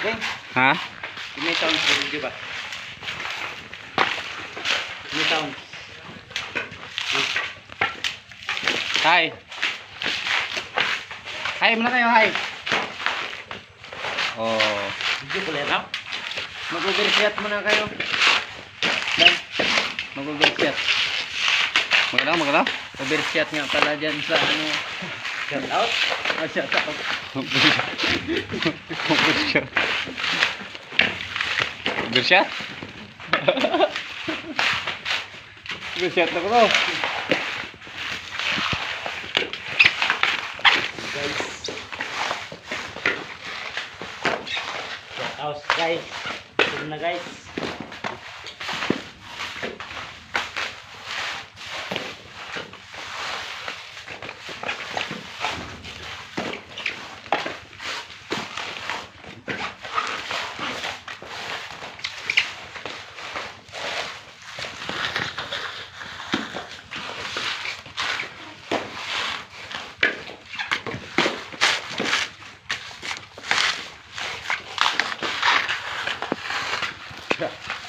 Okay. Ha? May sounds po, di ba? May sounds. Hi. Hi muna kayo, hi. Oh. Video pala yan, ha? Mag-overshot muna kayo. Mag-overshot. Magalaw. Overshot nga pala dyan sa ano. Shout out? Oh, shout out. Overshot. Overshot? Overshot na ko to. Guys. Shout out guys. Ito na guys.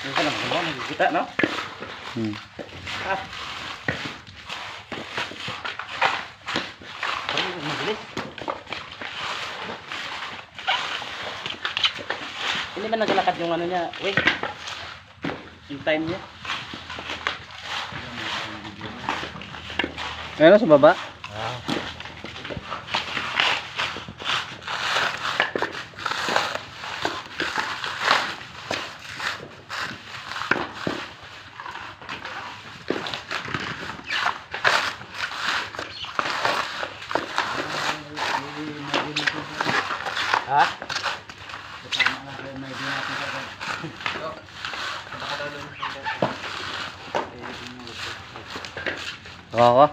Yung ka lang, nakikita, no? Ah. Ay, mabilis. Hindi ba naglalakad yung ano niya? Wait. Yung time niya. Ayun, sa baba. Ah. Ha? Oo.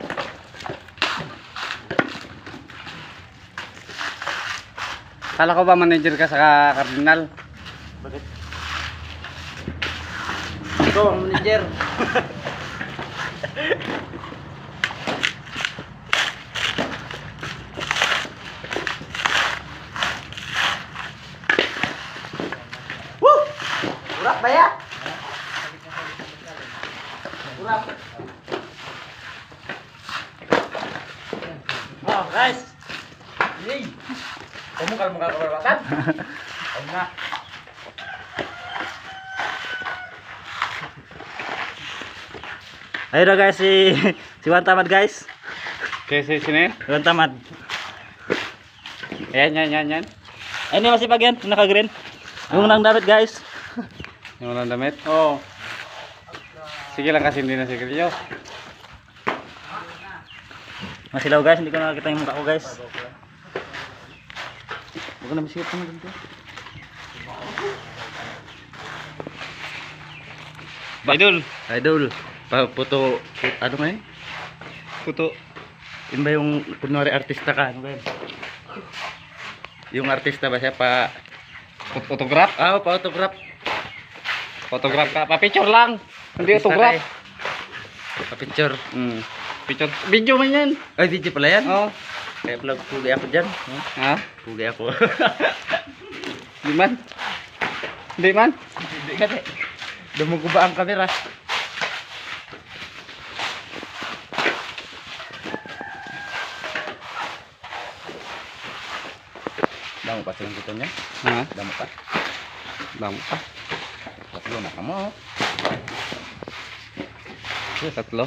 Kala ko ba manager ka sa Cardinal? Bakit? Ikaw ang manager. Woo! Urak ba ya? Urak. Oh, guys. Yay! Kamu kalau mau kabaratan? Kamu na. Ayun na guys, si Juan Tamad guys. Okay, sini. Juan Tamad. Yan. Ayun yung masipag yan, yung naka-green. Yung nang damit guys. Yung walang damit. Oo. Sige lang kasi hindi na sigarilyo. Masilaw guys, hindi ko nakakita yung mukha ko guys. Hindi ko na bisikip naman dito. Idol. Puto, ano nga yun? Puto. Yun ba yung, kunwari artista ka, ano ba yun? Yung artista ba siya pa... Autograph? Ah, pa-autograph. Photograph ka. Pa-picture lang. Hindi autograph. Pa-picture. Picture. Video man yan. Ay, video pala yan? Oo. Kaya pala pugay ako dyan. Ha? Pugay ako. Di man? Hindi man? Hindi ka eh. Dumugo ba ang kamera? Damo pa silang gusto niya? Ha? Damo pa. Damo pa. Tatlo na kamo. Tatlo.